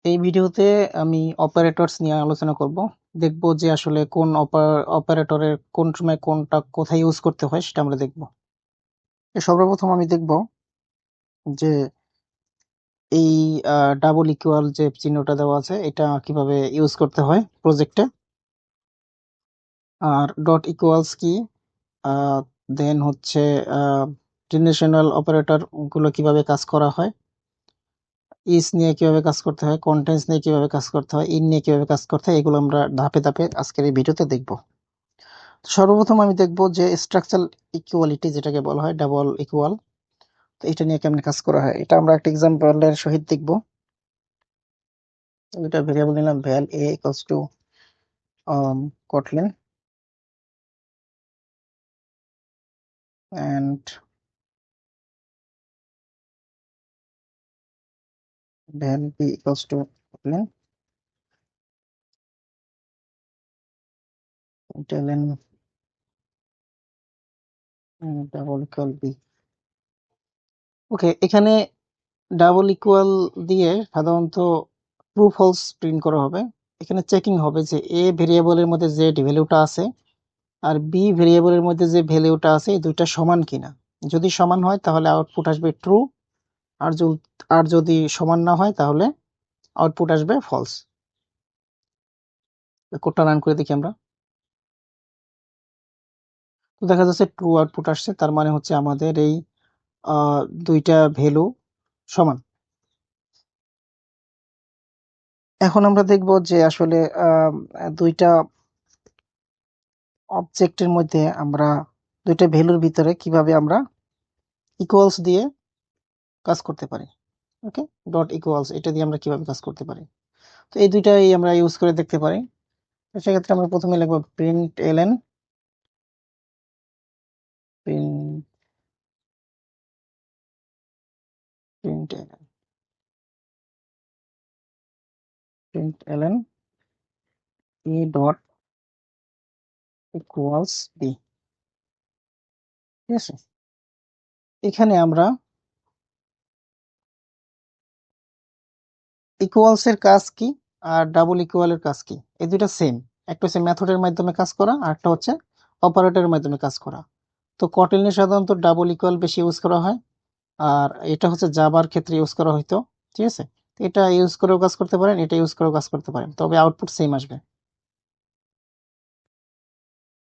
এই ভিডিওতে আমি অপারেটরস নিয়ে আলোচনা করব। দেখব যে আসলে কোন অপারেটরের কোন সময় কোনটা কোথায় ইউজ করতে হয় সেটা আমরা দেখব। সর্বপ্রথম আমি দেখব যে এই ডাবল ইকুয়াল যে চিহ্নটা দেওয়া আছে এটা কিভাবে ইউজ করতে হয় প্রজেক্টে, আর ডট ইকুয়ালস কি, দেন হচ্ছে রিলেশনাল অপারেটর গুলো কিভাবে কাজ করা হয়, ইস নিয়ে কিভাবে কাজ করতে হয়, কন্টেন্টস নিয়ে কিভাবে কাজ করতে হয়, ইন নিয়ে কিভাবে কাজ করতে হয়, এগুলো আমরা ধাপে ধাপে আজকের এই ভিডিওতে দেখব। সর্বপ্রথম আমি দেখব যে স্ট্রাকচারাল ইকুয়ালিটি যেটাকে বলা হয় ডাবল ইকুয়াল, তো এটা নিয়ে কেমন কাজ করা হয় এটা আমরা একটা এক্সাম্পলের সহিত দেখব। এটা ভেরিয়েবল নিলাম ভ্যাল a equals to kotlin and val b equals to kotlin ln double equal b। ওকে, এখানে ডাবল ইকুয়াল দিয়ে সাধারণত ট্রু ফলস প্রিন্ট করা হবে। এখানে চেকিং হবে যে a ভেরিয়েবলের মধ্যে যে ভ্যালুটা আছে আর বি ভেরিয়েবলের মধ্যে যে ভ্যালুটা আছে এই দুইটা সমান কিনা। যদি সমান হয় তাহলে আউটপুট আসবে ট্রু, আর যদি সমান না হয় তাহলে আউটপুট আসবে ফলস। কোডটা রান করে দেখি আমরা। তো দেখা যাচ্ছে ট্রু আউটপুট আসছে, তার মানে হচ্ছে আমাদের এই দুইটা ভ্যালু সমান। এখন আমরা দেখব যে আসলে দুইটা অবজেক্টের মধ্যে আমরা দুইটা ভ্যালুর ভিতরে কিভাবে আমরা ইকুয়ালস দিয়ে কাজ করতে পারি। ওকে, ডট ইকুয়ালস এটা দিয়ে আমরা কিভাবে কাজ করতে পারি, তো এই দুইটাই আমরা ইউজ করে দেখতে পারি। সেক্ষেত্রে আমরা প্রথমে লিখবো print LN print print print LN E dot equals B. ঠিক আছে, এখানে আমরা ইকুয়ালস এর কাজ কি আর ডাবল ইকুয়াল এর কাজ কি, এই দুইটা সেম। একটা হচ্ছে মেথডের মাধ্যমে কাজ করা আর একটা হচ্ছে অপারেটরের মাধ্যমে কাজ করা। তো কটলিনে সাধারণত ডাবল ইকুয়াল বেশি ইউজ করা হয়, আর এটা হচ্ছে জাভার ক্ষেত্রে ইউজ করা হয়তো। ঠিক আছে, এটা ইউজ করেও কাজ করতে পারেন, এটা ইউজ করেও কাজ করতে পারেন, তবে আউটপুট সেম আসবে।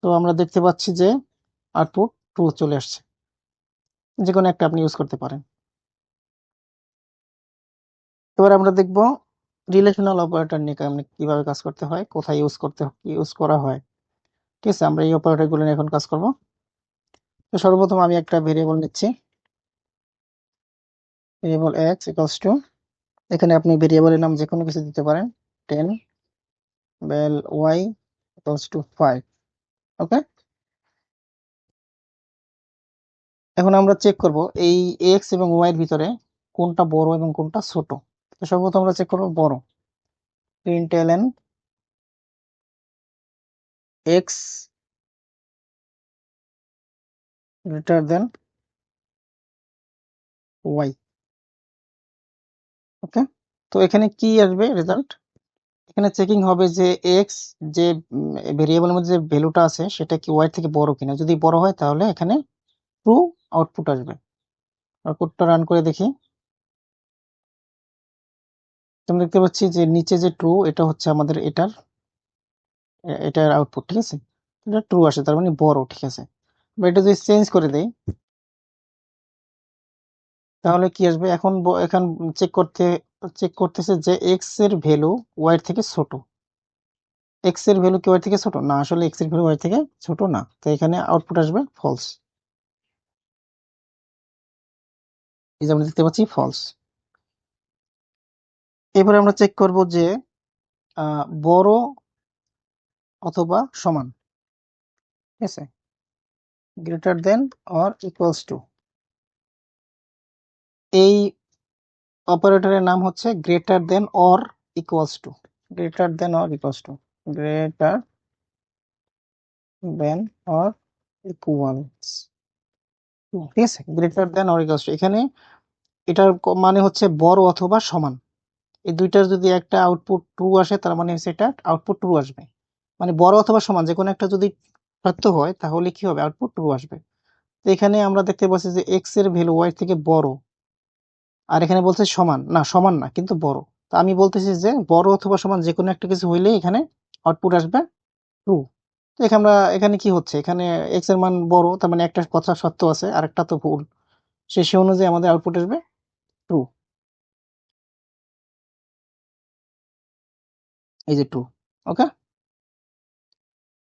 তো আমরা দেখতে পাচ্ছি যে আউটপুট ট্রু চলে আসছে। যে কোনো একটা আপনি ইউজ করতে পারেন। এবার আমরা দেখব রিলেশনাল অপারেটর নিয়ে কিভাবে কাজ করতে হয়, কোথায় ইউজ করা হয়। ঠিক আছে, আমরা এই অপারেটর গুলো নিয়ে এখন কাজ করব। তো সর্বপ্রথম আমি একটা ভেরিয়েবল নিচ্ছি, ভেরিয়েবল এক্স ইকুয়ালস টু, এখানে আপনি ভেরিয়েবলের নাম যে কোনো কিছু দিতে পারেন, 10 val y ইকুয়ালস টু 5। ওকে, এখন আমরা চেক করব এই এক্স এবং ওয়াই এর ভিতরে কোনটা বড় এবং কোনটা ছোট। তো সর্বপ্রথম আমরা চেক করব বড়, println X greater than Y. Okay, তো এখানে কি আসবে রেজাল্ট, এখানে চেকিং হবে যে এক্স যে ভেরিয়েবলের মধ্যে যে ভ্যালুটা আছে সেটা কি ওয়াই থেকে বড় কিনা। যদি বড় হয় তাহলে এখানে ট্রু আউটপুট আসবে। আর কোডটা রান করে দেখি। আমরা দেখতে পাচ্ছি যে নিচে যে ট্রু এটা হচ্ছে আমাদের এটার আউটপুট। ঠিক আছে, এটা ট্রু আসে, তার মানে বড়। ঠিক আছে, বা এটা যদি চেঞ্জ করে দেই তাহলে কি আসবে, এখন চেক করতেছে যে এক্স এর ভ্যালু ওয়াই থেকে ছোট। এক্স এর ভ্যালু কি ওয়াই থেকে ছোট না, আসলে এক্স এর ভ্যালু ওয়াই থেকে ছোট না, তো এখানে আউটপুট আসবে ফলস। এই যে আমরা দেখতে পাচ্ছি ফলস। এবারে আমরা চেক করব যে বড় অথবা সমান। ঠিক আছে, greater than or equals to, এই অপারেটরের নাম হচ্ছে greater than or equals to. Greater than or equals to, greater than or equals to. ঠিক আছে, greater than or equals to, এখানে এটার মানে হচ্ছে বড় অথবা সমান। এই দুইটার যদি একটা আউটপুট ট্রু আসে তার মানে সেটা আউটপুট ট্রু আসবে, মানে বড় অথবা সমান যে কোনো একটা যদি সত্য হয় তাহলে কি হবে, আউটপুট ট্রু আসবে। তো এখানে আমরা দেখতে পাচ্ছি যে এক্স এর ভ্যালু ওয়াই থেকে বড়, আর এখানে বলছে সমান, না সমান না কিন্তু বড়। তো আমি বলতেছি যে বড় অথবা সমান যে কোনো একটা কিছু হইলে এখানে আউটপুট আসবে ট্রু। তো এখানে আমরা এখানে কি হচ্ছে, এখানে এক্স এর মান বড়, তার মানে একটা কথা সত্য আছে আর একটা তো ভুল, সে অনুযায়ী আমাদের আউটপুট আসবে ট্রু। এই যে ট্রু। ওকে,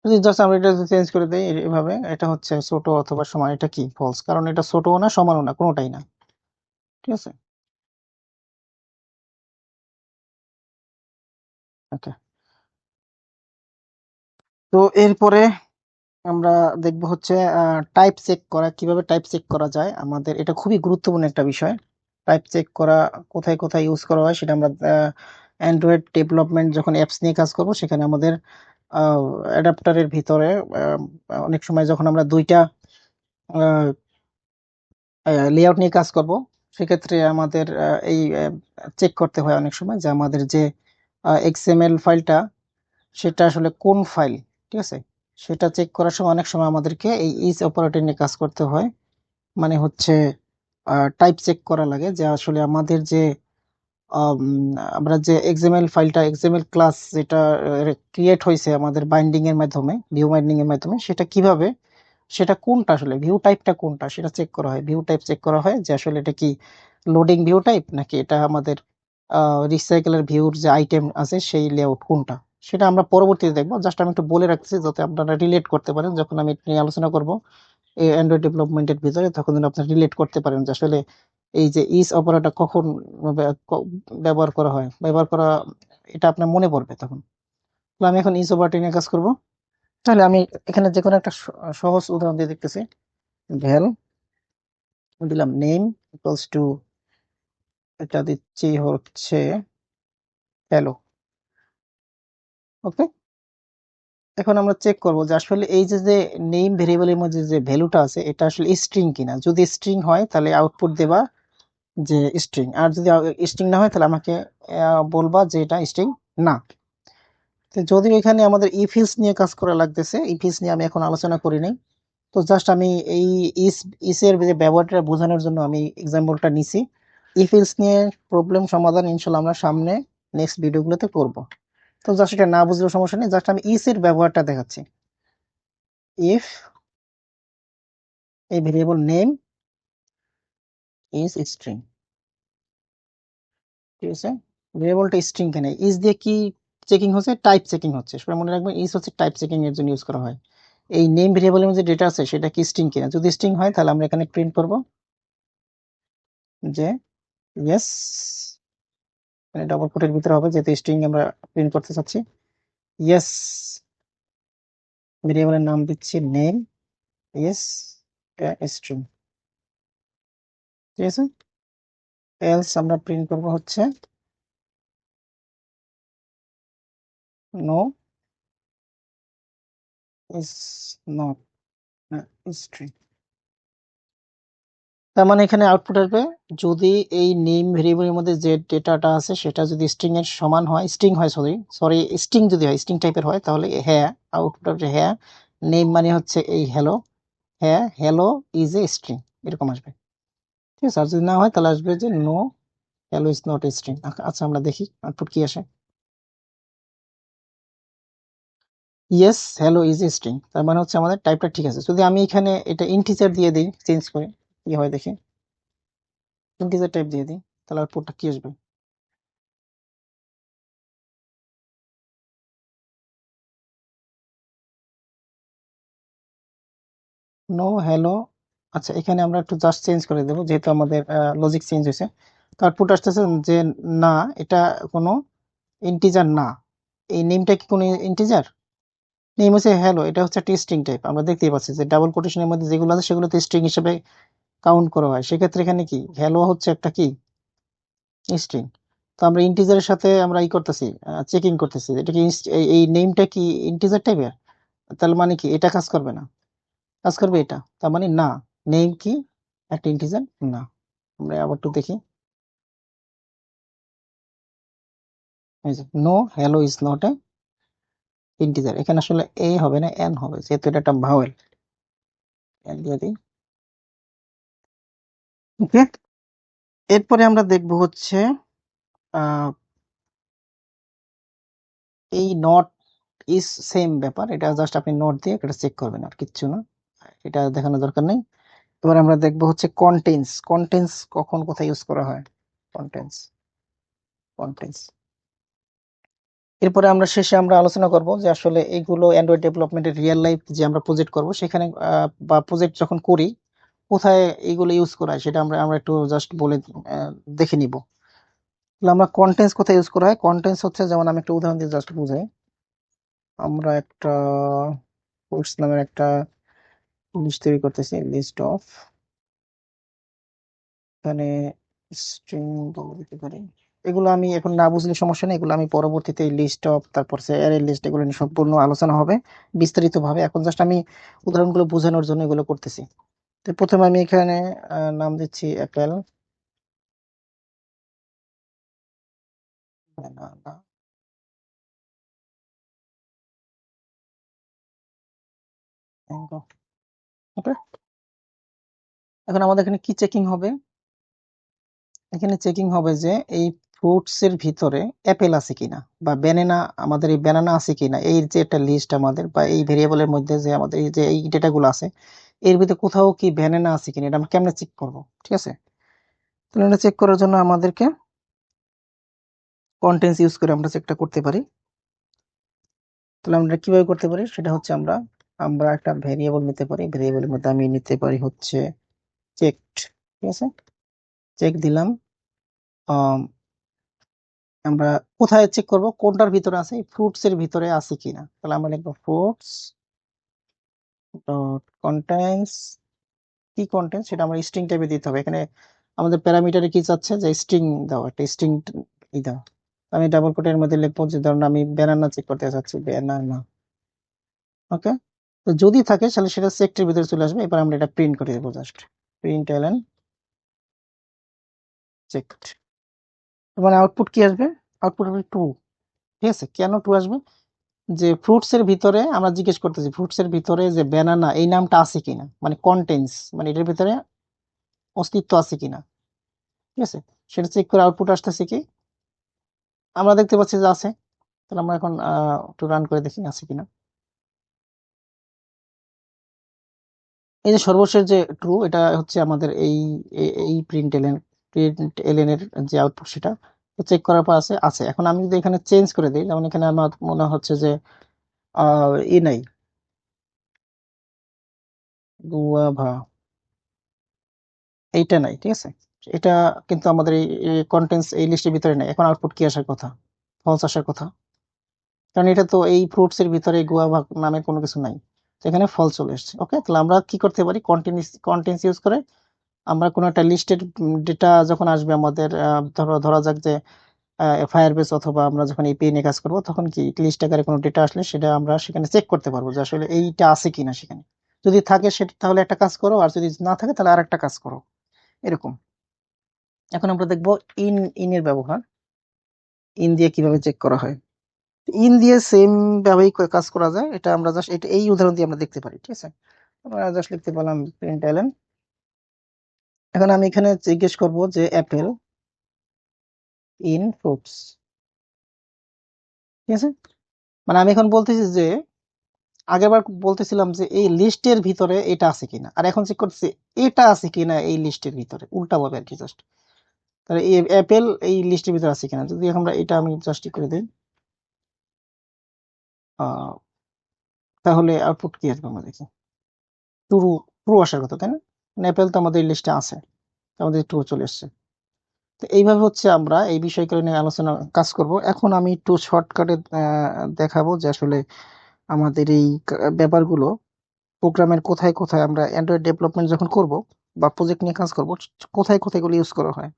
যদি জাস্ট আমরা এটা চেঞ্জ করে দেই এভাবে, এটা হচ্ছে ছোট অথবা সমান, এটা কি ফলস, কারণ এটা ছোটও না সমানও না, কোনোটাই না। ঠিক আছে, ওকে। তো এরপরে আমরা দেখবো হচ্ছে টাইপ চেক করা, কিভাবে টাইপ চেক করা যায়। আমাদের এটা খুবই গুরুত্বপূর্ণ একটা বিষয়। টাইপ চেক করা কোথায় কোথায় ইউজ করা হয় সেটা আমরা অ্যান্ড্রয়েড ডেভেলপমেন্ট যখন অ্যাপস নিয়ে কাজ করব সেখানে আমাদের অ্যাডাপ্টারের ভিতরে অনেক সময় যখন আমরা দুইটা লেআউট নিয়ে কাজ করব সেক্ষেত্রে আমাদের এই চেক করতে হয় অনেক সময় যে আমাদের যে এক্সএমএল ফাইলটা সেটা আসলে কোন ফাইল। ঠিক আছে, সেটা চেক করার সময় অনেক সময় আমাদেরকে এই ইজ অপারেটর নিয়ে কাজ করতে হয়, মানে হচ্ছে টাইপ চেক করা লাগে যে আসলে আমাদের যে আম, আমরা যে এক্সএমএল ফাইলটা, এক্সএমএল ক্লাস যেটা ক্রিয়েট হয়েছে আমাদের বাইন্ডিং এর মাধ্যমে, ভিউ বাইন্ডিং এর মাধ্যমে, সেটা কিভাবে, সেটা কোনটা আসলে ভিউ টাইপটা কোনটা সেটা চেক করা হয়। ভিউ টাইপ চেক করা হয় যে আসলে এটা কি লোডিং ভিউ টাইপ নাকি এটা আমাদের রিসাইকেলের ভিউর যে আইটেম আছে সেই লেআউট কোনটা, সেটা আমরা পরবর্তীতে দেখবো। জাস্ট আমি একটু বলে রাখতেছি যাতে আপনারা রিলেট করতে পারেন যখন আমি এটা নিয়ে আলোচনা করব এই অ্যান্ড্রয়েড ডেভেলপমেন্টের ভিতরে, তখন যেন আপনারা রিলেট করতে পারেন যে আসলে এই যে ইজ অপারেটর কখন ব্যবহার করা হয়, ব্যবহার করা, এটা আপনার মনে পড়বে তখন। তো আমি এখন ইজ অপারেটর নিয়ে কাজ করব। তাহলে আমি এখানে যে কোনো একটা সহজ উদাহরণ দিয়ে দেখতেছি। ভ্যাল দিলাম নেম ইকুয়ালস টু, এটা দিচ্ছি হচ্ছে হ্যালো। ওকে, এখন আমরা চেক করব যে আসলে এই যে যে নেম ভেরিয়েবলের মধ্যে যে ভ্যালুটা আছে এটা আসলে স্ট্রিং কিনা। যদি স্ট্রিং হয় তাহলে আউটপুট দেবা যে স্ট্রিং, আর যদি স্ট্রিং না হয় তাহলে আমাকে বলবা যে এটা স্ট্রিং না। তো যদিও এখানে আমাদের ইফিলস নিয়ে কাজ করা লাগতেছে, ইফিলস নিয়ে আমি এখন আলোচনা করি নাই। তো জাস্ট আমি এই ইস ইসের যে ব্যবহারটা বোঝানোর জন্য আমি এক্সাম্পলটা নিছি। ইফিলস নিয়ে প্রবলেম সমাধান ইনশাল্লাহ আমরা সামনে নেক্সট ভিডিওগুলোতে করব। তো জাস্ট এটা না বুঝলেও সমস্যা নেই, জাস্ট আমি ইস এর ব্যবহারটা দেখাচ্ছি। ইফ এই ভেরিয়েবল নেম ইজ স্ট্রিং, ঠিক আছে, ভেরিয়েবলটা স্ট্রিং কেন, ইজ দিয়ে কি চেকিং হচ্ছে, টাইপ চেকিং হচ্ছে। সবাই মনে রাখবেন ইজ হচ্ছে টাইপ চেকিং এর জন্য ইউজ করা হয়। এই নেম ভেরিয়েবলের মধ্যে ডেটা আছে সেটা কি স্ট্রিং কিনা, যদি স্ট্রিং হয় তাহলে আমরা এখানে প্রিন্ট করব যে ইয়েস, মানে ডাবল কোটের ভিতরে হবে যেহেতু স্ট্রিং আমরা প্রিন্ট করতে চাচ্ছি। ইয়েস, ভেরিয়েবলের নাম দিচ্ছি নেম, ইয়েস স্ট্রিং, ঠিক আছে। এলস আমরা প্রিন্ট করব হচ্ছে নো ইজ নট স্ট্রিং। তার মানে এখানে আউটপুট আসবে যদি এই নেম ভেরিয়েবলের মধ্যে যে ডেটাটা আছে সেটা যদি স্ট্রিং এর সমান হয়, স্ট্রিং হয়, সরি সরি স্ট্রিং যদি হয়, স্ট্রিং টাইপের হয় তাহলে হ্যাঁ, আউটপুট আসবে হ্যাঁ, নেম মানে হচ্ছে এই হ্যালো, হ্যাঁ হ্যালো ইজ এ স্ট্রিং, এরকম আসবে। ঠিক আছে, আর যদি না হয় তাহলে আসবে যে no hello is not a string. আচ্ছা আমরা দেখি আউটপুট কি আসে। Yes hello is a string, তার মানে হচ্ছে আমাদের টাইপটা ঠিক আছে। যদি আমি এখানে এটা ইন্টিজার দিয়ে দিই, চেঞ্জ করে কি হয় দেখি, ইন্টিজার টাইপ দিয়ে দিই তাহলে আউটপুটটা কি আসবে। নো হ্যালো, আচ্ছা এখানে আমরা একটু জাস্ট চেঞ্জ করে দেবো যেহেতু আমাদের লজিক চেঞ্জ হয়েছে। তো আউটপুট আসতেছে যে না, এটা কোনো ইন্টিজার না। এই নেমটা কি কোনো ইন্টিজার? নেম হচ্ছে হ্যালো, এটা হচ্ছে একটা স্ট্রিং টাইপ। আমরা দেখতেই পাচ্ছি যে ডাবল কোটেশনের মধ্যে যেগুলো আছে সেগুলোতে স্ট্রিং হিসেবে কাউন্ট করা হয়। সেক্ষেত্রে এখানে কি হ্যালো হচ্ছে একটা কি স্ট্রিং। তো আমরা ইন্টিজারের সাথে আমরা ই করতেছি, চেকিং করতেছি এটা কি এই নেমটা কি ইন্টিজার টাইপের, তাহলে মানে কি এটা কাজ করবে না, কাজ করবে এটা, তার মানে না, নেম কি একটা ইন্টিজার না। আমরা আবার একটু দেখি, এই যে no hello is not a integer, এখানে আসলে এ হবে না এন হবে, যেহেতু এটা একটা ভাওয়েল। এন দিয়ে দিই। ওকে, এরপরে আমরা দেখব হচ্ছে আহ, এই নট ইজ সেম ব্যাপার, এটা জাস্ট আপনি নোট দিয়ে এটা চেক করবেন, আর কিচ্ছু না, এটা দেখানোর দরকার নেই। এবার আমরা দেখব হচ্ছে কন্টেন্স। কন্টেন্স কখন কোথায় ইউজ করা হয়? Contains, contains. এরপরে আমরা শেষে আমরা আলোচনা করব যে আসলে এইগুলো অ্যান্ড্রয়েড ডেভেলপমেন্টের রিয়েল লাইফ যে আমরা প্রজেক্ট করব সেখানে বা প্রজেক্ট যখন করি কোথায় এইগুলো ইউজ করা হয় সেটা আমরা আমরা একটু জাস্ট বলে দেখে নিব। তাহলে আমরা কন্টেন্টস কোথায় ইউজ করা হয়, কন্টেন্টস হচ্ছে যেমন আমি একটা উদাহরণ দিয়ে জাস্ট বুঝাই। আমরা একটা কোর্স নামের একটা লিস্ট তৈরি করতেছি, লিস্ট অফ, এখানে স্ট্রিং দিতে পারি। এগুলো আমি এখন না বুঝলে সমস্যা নেই, এগুলো আমি পরবর্তীতে লিস্ট অফ তারপর অ্যারে লিস্ট এগুলো নিয়ে সম্পূর্ণ আলোচনা হবে বিস্তারিত ভাবে, এখন জাস্ট আমি উদাহরণগুলো বোঝানোর জন্য এগুলো করতেছি। তো প্রথমে আমি এখানে নাম দিচ্ছি অ্যাপেল, না না, ম্যাঙ্গো। ওকে, এখন আমাদের এখানে কি চেকিং হবে? এখানে চেকিং হবে যে এই ফ্রুটস এর ভিতরে অ্যাপেল আছে কিনা বা ব্যানানা, আমাদের এই ব্যানানা আছে কিনা, এই যে একটা লিস্ট আমাদের বা এই ভেরিয়েবলের মধ্যে যে আমাদের এই যে এই ডেটাগুলো আছে এর ভিতরে কোথাও কি ব্যানানা আছে কিনা, এটা আমরা কেমনে চেক করব? ঠিক আছে, তাহলে এটা চেক করার জন্য আমাদেরকে কন্টেন্টস ইউজ করে আমরা চেকটা করতে পারি। তাহলে আমরা কিভাবে করতে পারি সেটা হচ্ছে আমরা আমরা একটা ভেরিয়েবল নিতে পারি, ভেরিয়েবলের মধ্যে আমি নিতে পারি হচ্ছে চেকড। ঠিক আছে, চেক দিলাম। আম, আমরা কোথায় চেক করব, কোনটার ভিতরে আছে, ফ্রুটস এর ভিতরে আছে কিনা, তাহলে আমরা লিখবো ফ্রুটস ডট কন্টেন্টস। কি কন্টেন্ট সেটা আমরা স্ট্রিং টাইপে দিতে হবে, এখানে আমাদের প্যারামিটারে কি চাচ্ছে যে স্ট্রিং দাও, একটা স্ট্রিং দাও। আমি ডাবল কোটের মধ্যে লিখবো যে ধরুন আমি ব্যানানা চেক করতে চাচ্ছি, ব্যানানা। ওকে, তো যদি থাকে তাহলে সেটা সেক্টরের ভিতরে চলে আসবে, এবার আমরা এটা প্রিন্ট করে দেবো, জাস্ট প্রিন্ট এলএন চেকড। মানে আউটপুট কি আসবে? আউটপুট হবে ট্রু। ঠিক আছে, কেন ট্রু আসবে? যে ফ্রুটস এর ভিতরে আমরা জিজ্ঞেস করতেছি ফ্রুটস এর ভিতরে যে ব্যানানা এই নামটা আছে কিনা, মানে কন্টেন্টস মানে এটার ভিতরে অস্তিত্ব আছে কিনা। ঠিক আছে, সেটা চেক করে আউটপুট আসতেছে কি, আমরা দেখতে পাচ্ছি যে আছে। তাহলে আমরা এখন একটু রান করে দেখি আছে কিনা। এই যে সর্বশেষ যে ট্রু, এটা হচ্ছে আমাদের এই এই প্রিন্ট এলএন এর যে আউটপুট সেটা চেক করার পর আছে আছে। এখন আমি যদি এখানে চেঞ্জ করে দিই, যেমন এখানে আমার মনে হচ্ছে যে নাই, গুয়াভা এইটা নাই। ঠিক আছে, এটা কিন্তু আমাদের এই কন্টেন্টস এই লিস্টের ভিতরে নাই, এখন আউটপুট কি আসার কথা? ফলস আসার কথা, কারণ এটা তো এই ফ্রুটস এর ভিতরে গুয়াভা নামে কোনো কিছু নাই, তো এখানে ফলস চলে এসেছে। ওকে, তাহলে আমরা কি করতে পারি, কন্টেন্টস ইউজ করে আমরা কোনো একটা লিস্টের ডেটা যখন আসবে আমাদের, ধরা যাক যে ফায়ারবেস অথবা আমরা যখন এপিআই নিয়ে কাজ করবো তখন কি লিস্ট আকারে কোনো ডেটা আসলে সেটা আমরা সেখানে চেক করতে পারবো যে আসলে এইটা আছে কিনা সেখানে। যদি থাকে সেটা তাহলে একটা কাজ করো, আর যদি না থাকে তাহলে আরেকটা কাজ করো, এরকম। এখন আমরা দেখবো ইনের ব্যবহার, ইন দিয়ে কিভাবে চেক করা হয়। ইন দিয়ে সেম ভাবেই কাজ করা যায়, এটা আমরা জাস্ট এটা এই উদাহরণ দিয়ে আমরা দেখতে পারি। ঠিক আছে, আমরা জাস্ট লিখতে পারলাম প্রিন্ট এলএন। এখন আমি এখানে জিজ্ঞেস করব যে অ্যাপেল ইন ফ্রুটস। ঠিক আছে, মানে আমি এখন বলতেছি যে আগেরবার বলতেছিলাম যে এই লিস্টের ভিতরে এটা আছে কিনা, আর এখন চেক করতেছি এটা আছে কিনা এই লিস্টের ভিতরে, উল্টা ভাবে আর কি জাস্ট। তাহলে এই অ্যাপেল এই লিস্টের ভিতরে আছে কিনা, যদি আমরা এটা আমি জাস্ট করে দিই, আহ, তাহলে আউটপুট কি আসবে আমরা দেখি, ট্রু, ট্রু আসার কথা তাই না, অ্যাপেল তো আমাদের লিস্টে আছে, তো আমাদের ট্রু চলে এসছে। তো এইভাবে হচ্ছে আমরা এই বিষয়গুলো নিয়ে আলোচনা কাজ করব। এখন আমি একটু শর্টকাটে দেখাবো যে আসলে আমাদের এই ব্যাপারগুলো প্রোগ্রামের কোথায় কোথায় আমরা অ্যান্ড্রয়েড ডেভেলপমেন্ট যখন করব বা প্রজেক্ট নিয়ে কাজ করব কোথায় কোথায় এগুলো ইউজ করা হয়।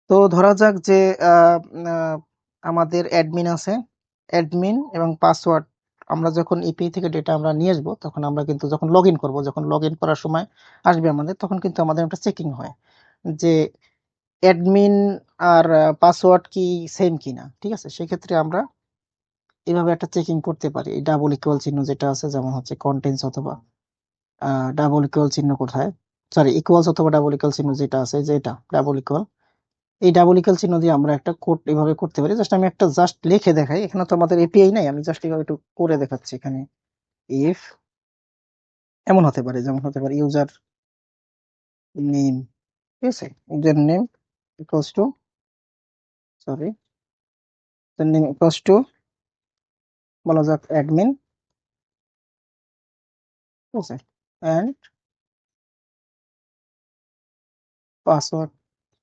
তো ধরা যাক যে আহ, আহ, আমাদের অ্যাডমিন আছে, অ্যাডমিন এবং পাসওয়ার্ড আমরা যখন ইপিআই থেকে ডেটা আমরা নিয়ে আসবো তখন আমরা কিন্তু যখন লগ ইন করবো, যখন লগ ইন করার সময় আসবে আমাদের তখন কিন্তু আমাদের একটা চেকিং হয় যে অ্যাডমিন আর পাসওয়ার্ড কি সেম কিনা, ঠিক আছে? সেক্ষেত্রে আমরা এভাবে একটা চেকিং করতে পারি। ডাবল ইকুয়াল চিহ্ন যেটা আছে, যেমন হচ্ছে কন্টেন্টস অথবা ডাবল ইকুয়াল চিহ্ন কোথায়, সরি ইকুয়ালস অথবা ডাবল ইকুয়াল চিহ্ন যেটা আছে, যেটা ডাবল ইকুয়াল, এই ডাবল ইকুয়াল চিহ্ন দিয়ে আমরা একটা কোড এভাবে করতে পারি। জাস্ট আমি একটা জাস্ট লিখে দেখাই, এখানে তো আমাদের এপিআই নাই, আমি জাস্ট এভাবে একটু করে দেখাচ্ছি। এখানে ইফ এমন হতে পারে, যেমন হতে পারে ইউজার নেম, ঠিক আছে, user name equals to, sorry, user name equals to বলা যাক অ্যাডমিন, ঠিক আছে, অ্যান্ড পাসওয়ার্ড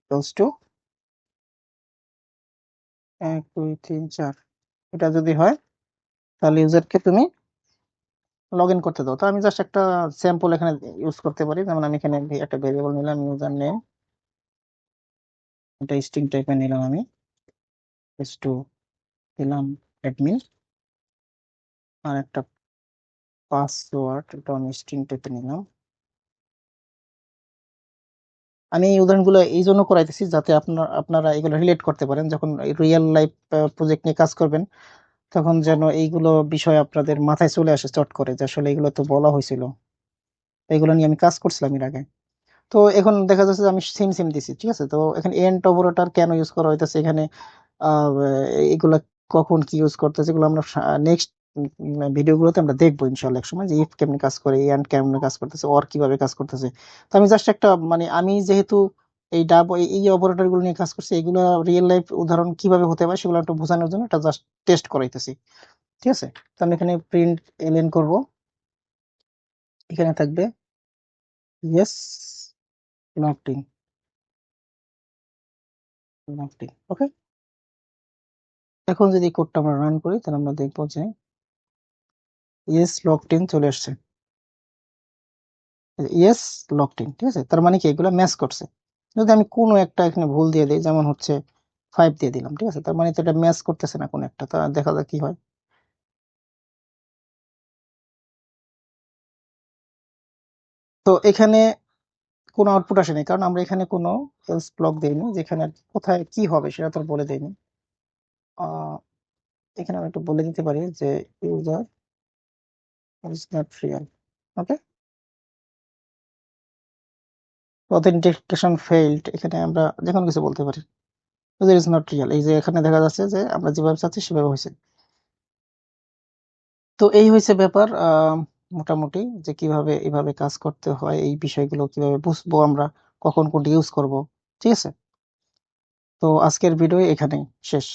ইকুয়ালস টু 1 2 3 4। এটা যদি হয় তাহলে ইউজারকে তুমি লগ ইন করতে দাও। তো আমি জাস্ট একটা স্যাম্পল এখানে ইউজ করতে পারি, যেমন আমি এখানে একটা ভেরিয়েবল নিলাম ইউজার নেম, এটা স্ট্রিং টাইপের নিলাম আমি, এস টু দিলাম অ্যাডমিন, আর একটা পাসওয়ার্ড, এটা আমি স্ট্রিং টাইপের নিলাম। আমি এই উদাহরণগুলো এই জন্য করাইতেছি যাতে আপনারা এগুলো রিলেট করতে পারেন, যখন রিয়েল লাইফ প্রজেক্ট নিয়ে কাজ করবেন, তখন যেন এইগুলো বিষয় আপনাদের মাথায় চলে আসে চট করে, যে আসলে এগুলো তো বলা হয়েছিল, এগুলো নিয়ে আমি কাজ করছিলাম এর আগে। তো এখন দেখা যাচ্ছে যে আমি সেম সেম দিছি, ঠিক আছে। তো এখানে এন্ড অপারেটর কেন ইউজ করা হইতেছে এখানে, আহ, এগুলা কখন কি ইউজ করতেছে, এগুলো আমরা নেক্সট ভিডিওগুলোতে আমরা দেখবো ইনশাল্লাহ এক সময়, যে ইফ কেমনে কাজ করে, এন্ড কেমনে কাজ করতেছে, অর কিভাবে কাজ করতেছে। তো আমি জাস্ট একটা মানে আমি যেহেতু এই এই অপারেটর গুলো নিয়ে কাজ করছি, এগুলো রিয়েল লাইফ উদাহরণ কিভাবে হতে পারে সেগুলো একটু বোঝানোর জন্য এটা জাস্ট টেস্ট করাইতেছি, ঠিক আছে। তো আমি এখানে প্রিন্ট এলএন করব, এখানে থাকবে yes logged in, logged in, okay. এখন যদি কোডটা আমরা রান করি তাহলে আমরা দেখবো যে ইয়েস লকড ইন চলে আসছে, ইয়েস লকড ইন, ঠিক আছে। তার মানে কি এগুলো ম্যাচ করছে। যদি আমি কোনো একটা এখানে ভুল দিয়ে দিই, যেমন হচ্ছে 5 দিয়ে দিলাম, ঠিক আছে, তার মানে তো এটা ম্যাচ করতেছে না কোনো একটা। তা দেখা যাক কি হয়। তো এখানে কোনো আউটপুট আসেনি, কারণ আমরা এখানে কোনো এলস ব্লক দেইনি, যেখানে আর কি কোথায় কি হবে সেটা তো আর বলে দেয়নি। আহ, এখানে আমি একটু বলে দিতে পারি যে user is not real, okay. Authentication failed, এখানে আমরা যে কোনো কিছু বলতে পারি, ইউজার ইজ নট রিয়েল, এই যে এখানে দেখা যাচ্ছে যে আমরা যেভাবে চাচ্ছি সেভাবে হয়েছে। তো এই হয়েছে ব্যাপার, মোটামুটি, যে কিভাবে এভাবে কাজ করতে হয়, এই বিষয়গুলো কিভাবে বুঝবো আমরা, কখন কোনটা ইউজ করব, ঠিক আছে। তো আজকের ভিডিও এখানেই শেষ,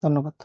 ধন্যবাদ।